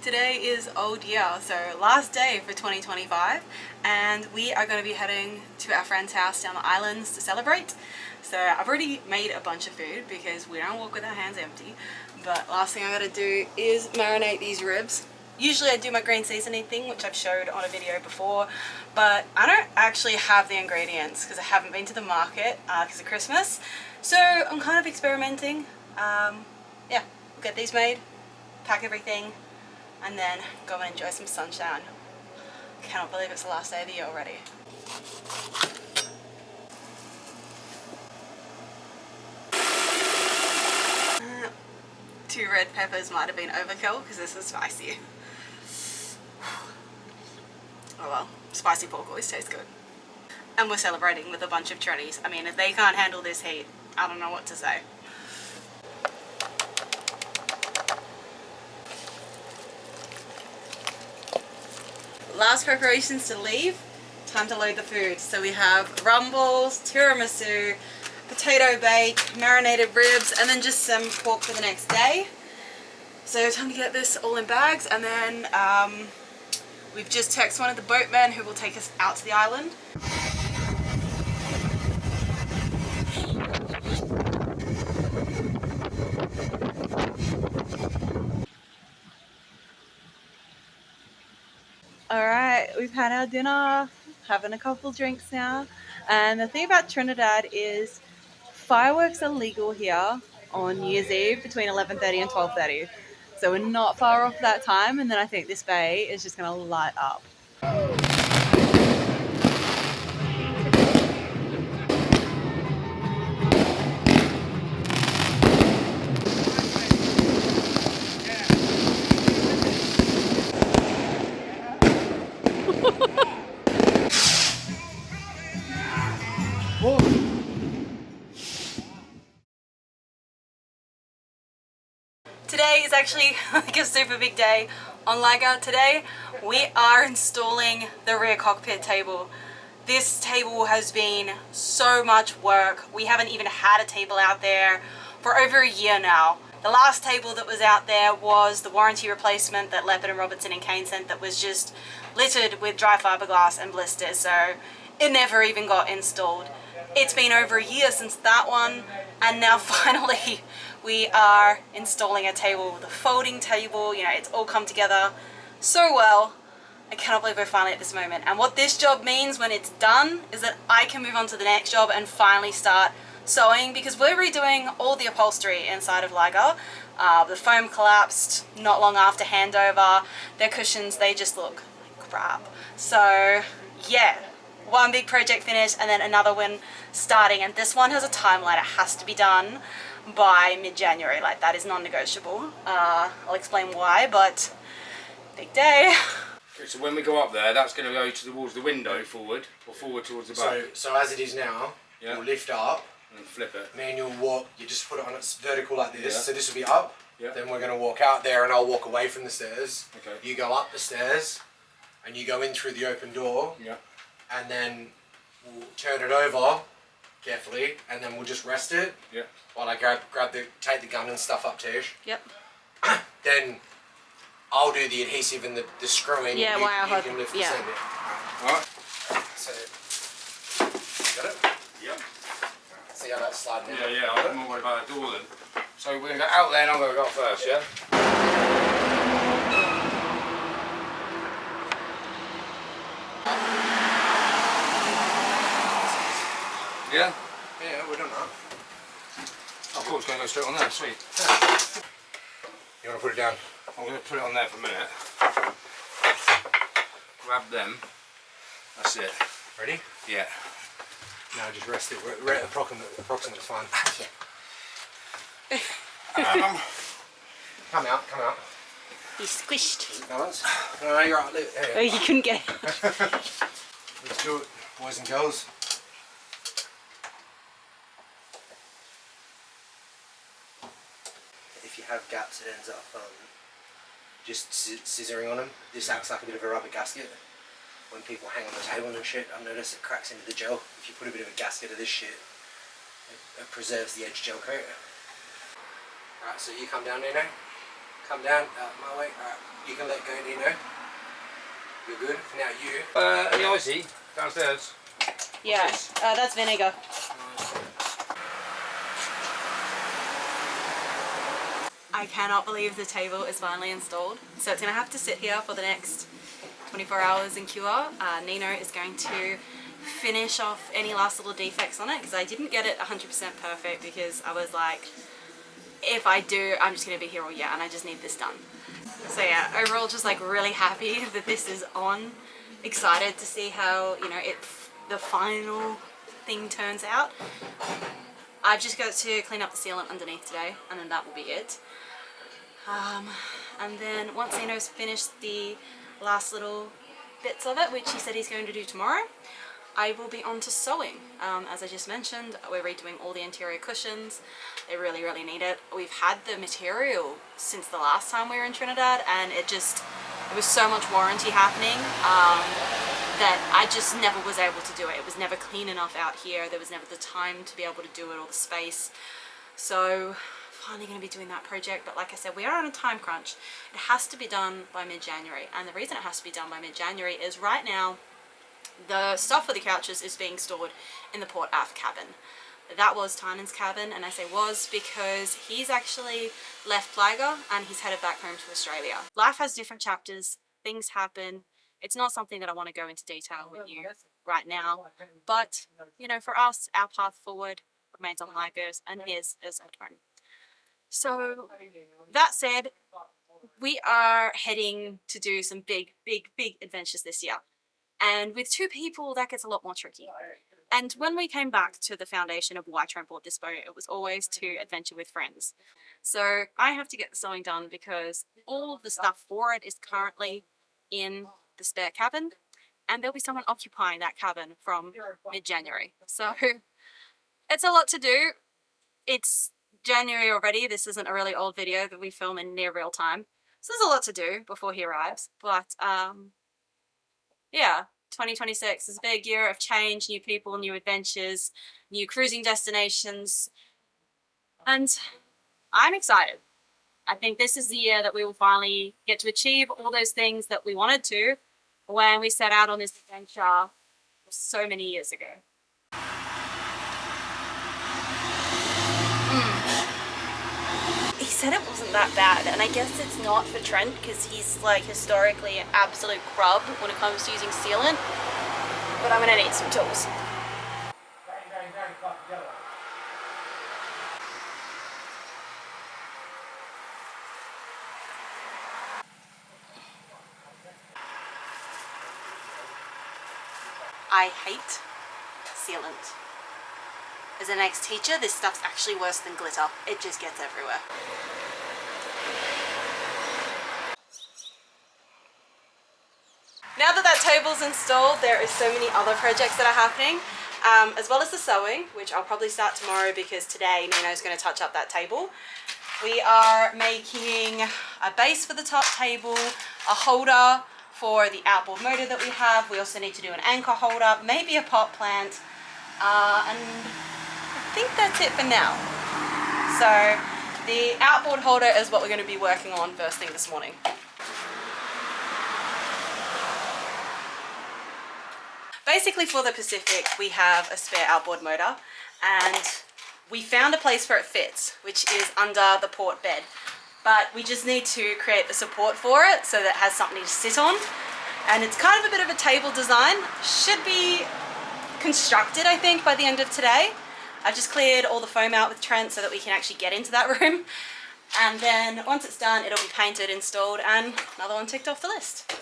Today is old year, so last day for 2025, and we are going to be heading to our friend's house down the islands to celebrate. So I've already made a bunch of food because we don't walk with our hands empty, but last thing I got to do is marinate these ribs. Usually I do my green seasoning thing, which I've showed on a video before, but I don't actually have the ingredients because I haven't been to the market because of Christmas. So I'm kind of experimenting. Yeah, we'll get these made, pack everything, and then go and enjoy some sunshine. I cannot believe it's the last day of the year already. Two red peppers might have been overkill because this is spicy. Oh well, spicy pork always tastes good. And we're celebrating with a bunch of Trinis. I mean, if they can't handle this heat, I don't know what to say. Last preparations to leave, time to load the food. So we have rumbles, tiramisu, potato bake, marinated ribs, and then just some pork for the next day. So time to get this all in bags, and then we've just texted one of the boatmen who will take us out to the island. Alright, we've had our dinner, having a couple drinks now, and the thing about Trinidad is fireworks are legal here on New Year's Eve between 11:30 and 12:30. So we're not far off that time, and then I think this bay is just going to light up. Today is actually like a super big day on Liga. Today we are installing the rear cockpit table. This table has been so much work. We haven't even had a table out there for over a year now. The last table that was out there was the warranty replacement that Leopard and Robertson and Kane sent that was just littered with dry fiberglass and blisters, so it never even got installed. It's been over a year since that one, and now finally we are installing a table, the folding table. You know, it's all come together so well. I cannot believe we're finally at this moment. And what this job means when it's done is that I can move on to the next job and finally start sewing, because we're redoing all the upholstery inside of Liga. The foam collapsed not long after handover. Their cushions, they just look like crap. So yeah, one big project finished and then another one starting, and this one has a timeline. It has to be done by mid-January. Like, that is non-negotiable. I'll explain why, but big day. Okay, so when we go up there, that's going to go towards the window forward, or forward towards the back. So as it is now, yeah, you'll lift up and flip it. Me and you'll walk. You just put it on its vertical like this. Yeah. So this will be up. Yeah. Then we're going to walk out there, and I'll walk away from the stairs. Okay. You go up the stairs, and you go in through the open door. Yeah. And then we'll turn it over carefully, and then we'll just rest it. Yeah. While I take the gun and stuff up, Tish. Yep. Then I'll do the adhesive and the screwing. Yeah, you can lift the yeah. send it. Alright. So, got it? Yep. See how that's sliding in? Yeah, I'm not worried about the door then. So we're going to go out there and I'm going to go first, yeah? Yeah? Yeah, we're done that. Oh, cool, it's going to go straight on there, sweet. You want to put it down? I'm going to put it on there for a minute. Grab them. That's it. Ready? Yeah. No, just rest it. We're at approximate's fine. Come out. He's squished. Balance. No, you're right. Oh, you couldn't get it. Let's do it, boys and girls. If you have gaps, it ends up just scissoring on them. This acts like a bit of a rubber gasket. When people hang on the table and shit, I've noticed it cracks into the gel. If you put a bit of a gasket of this shit, it preserves the edge gel coat. Right, so you come down, Nino. Come down, my way. Alright, you can let go, Nino. You're good. Now you. Any icy downstairs? Yeah, that's vinegar. I cannot believe the table is finally installed. So it's going to have to sit here for the next 24 hours and cure. Nino is going to finish off any last little defects on it because I didn't get it 100% perfect because I was like, if I do, I'm just going to be here all year and I just need this done. So yeah, overall just like really happy that this is on. Excited to see how, you know, the final thing turns out. I've just got to clean up the sealant underneath today and then that will be it. And then once Nino's finished the last little bits of it, which he said he's going to do tomorrow, I will be on to sewing. As I just mentioned, we're redoing all the interior cushions. They really, really need it. We've had the material since the last time we were in Trinidad and it was so much warranty happening that I just never was able to do it. It was never clean enough out here. There was never the time to be able to do it or the space. So finally going to be doing that project, but like I said, we are on a time crunch. It has to be done by mid-January, and the reason it has to be done by mid-January is right now the stuff for the couches is being stored in the port aft cabin. That was Tynan's cabin, and I say was because he's actually left Liga and he's headed back home to Australia. Life has different chapters, things happen. It's not something that I want to go into detail with you right now, but you know, for us, our path forward remains on Liga's and his is at home. So that said, we are heading to do some big adventures this year. And with two people, that gets a lot more tricky. And when we came back to the foundation of why Trent bought this boat, it was always to adventure with friends. So I have to get the sewing done because all of the stuff for it is currently in the spare cabin. And there'll be someone occupying that cabin from mid-January. So it's a lot to do. It's January already. This isn't a really old video that we film in near real time. So there's a lot to do before he arrives. But yeah, 2026 is a big year of change, new people, new adventures, new cruising destinations. And I'm excited. I think this is the year that we will finally get to achieve all those things that we wanted to when we set out on this adventure so many years ago. He said it wasn't that bad, and I guess it's not for Trent because he's like historically an absolute grub when it comes to using sealant, but I'm gonna need some tools. I hate sealant. As an ex-teacher, this stuff's actually worse than glitter. It just gets everywhere. Now that that table's installed, there is so many other projects that are happening, as well as the sewing, which I'll probably start tomorrow because today Nino's going to touch up that table. We are making a base for the top table, a holder for the outboard motor that we have. We also need to do an anchor holder, maybe a pot plant, and I think that's it for now. So the outboard holder is what we're going to be working on first thing this morning. Basically for the Pacific, we have a spare outboard motor and we found a place where it fits, which is under the port bed. But we just need to create the support for it so that it has something to sit on. And it's kind of a bit of a table design. Should be constructed, I think, by the end of today. I've just cleared all the foam out with Trent so that we can actually get into that room. And then once it's done, it'll be painted, installed, and another one ticked off the list.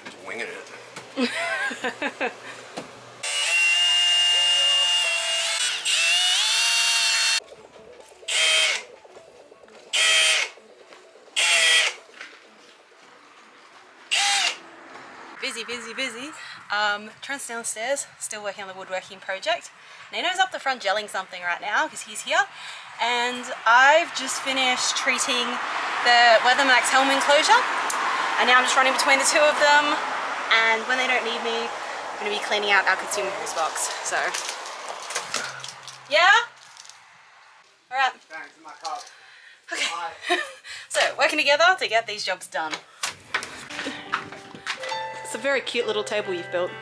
Just winging it. busy. Trent's downstairs, still working on the woodworking project. Nino's up the front gelling something right now because he's here. And I've just finished treating the Weathermax helm enclosure. And now I'm just running between the two of them. And when they don't need me, I'm going to be cleaning out our consumables box. So, yeah? All right. Thanks, in my cup. Okay. So, working together to get these jobs done. It's a very cute little table you've built.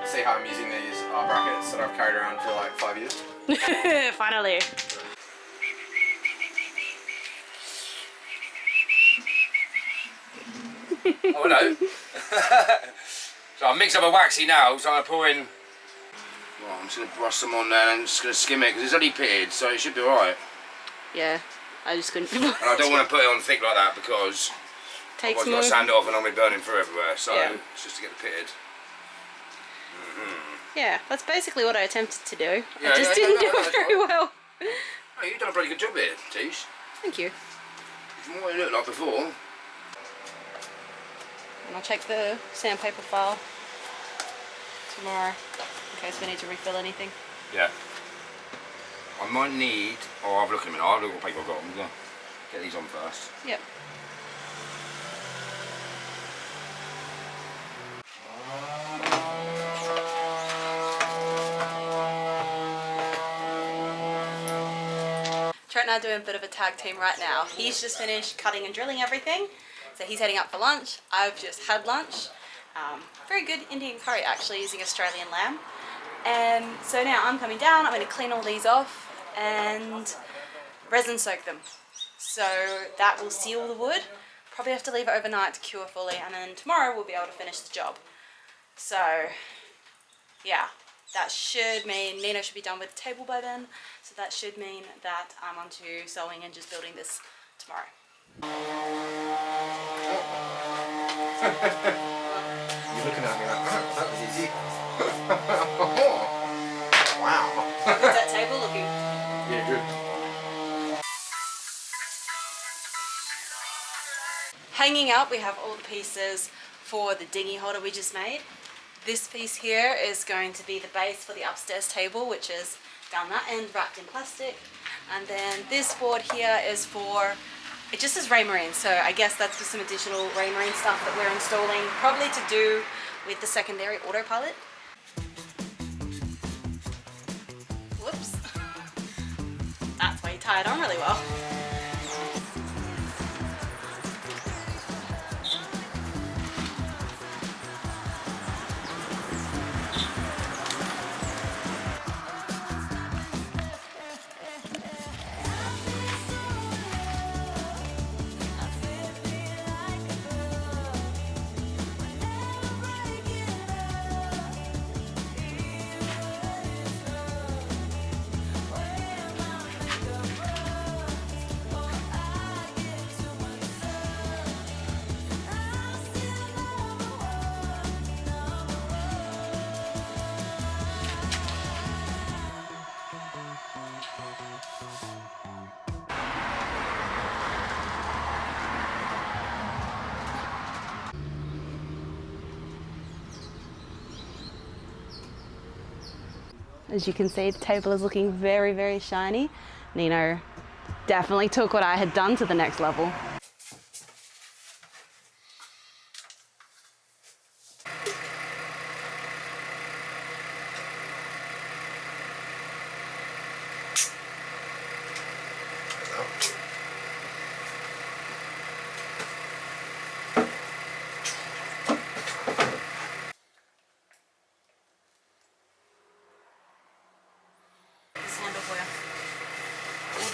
See how I'm using these brackets that I've carried around for like 5 years? Finally. Oh, hello. So I mix up a waxy now, so I pour in. Well, I'm just going to brush some on there and I'm just going to skim it because it's only pitted, so it should be alright. Yeah, I just couldn't. And I don't want to put it on thick like that because Takes I've more. got to sand it off and I'll be burning through everywhere, so Yeah. it's just to get it pitted. Yeah, that's basically what I attempted to do. Yeah, I just didn't do it very well. Oh, you've done a pretty good job here, Tish. Thank you. From what it looked like before. And I'll check the sandpaper file tomorrow in case we need to refill anything. Yeah. I might need. Oh, I'll have a look in a minute. I'll have a look what paper I've got. I'm going to get these on first. Yep. Trent and I are doing a bit of a tag team right now. He's just finished cutting and drilling everything, so he's heading up for lunch. I've just had lunch. Very good Indian curry actually, using Australian lamb. And so now I'm coming down, I'm going to clean all these off and resin soak them. So that will seal the wood. Probably have to leave it overnight to cure fully, and then tomorrow we'll be able to finish the job. So yeah, that should mean Nino should be done with the table by then. So that should mean that I'm on to sewing and just building this tomorrow. You're looking at me like, oh, that was easy. Wow. How's that table looking? Yeah, good. Hanging up, we have all the pieces for the dinghy holder we just made. This piece here is going to be the base for the upstairs table, which is down that end wrapped in plastic. And then this board here is for, it just says Raymarine, so I guess that's just some additional Raymarine stuff that we're installing, probably to do with the secondary autopilot. Whoops. That's why you tie it on really well. As you can see, the table is looking very, very shiny. Nino definitely took what I had done to the next level.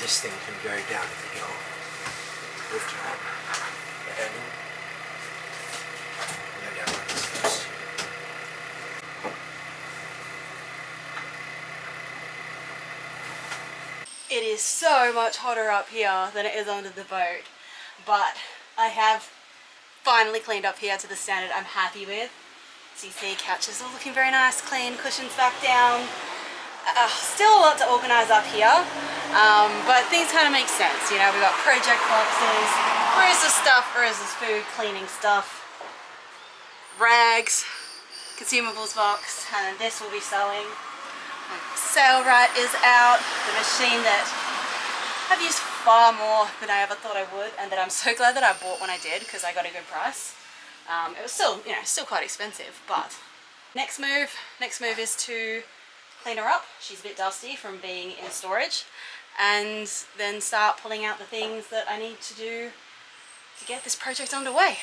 This thing can go down if you go lift it up, the handle, and go down like this first. It is so much hotter up here than it is under the boat, but I have finally cleaned up here to the standard I'm happy with. So you see, couches are looking very nice, clean, cushions back down. Still a lot to organise up here, but things kind of make sense. You know, we've got project boxes, where is the stuff, where is this food, cleaning stuff. rags, consumables box, and then this will be sewing. Sailrite is out, the machine that I've used far more than I ever thought I would, and that I'm so glad that I bought when I did because I got a good price. It was still, you know, still quite expensive, but next move is to clean her up. She's a bit dusty from being in storage, and then start pulling out the things that I need to do to get this project underway.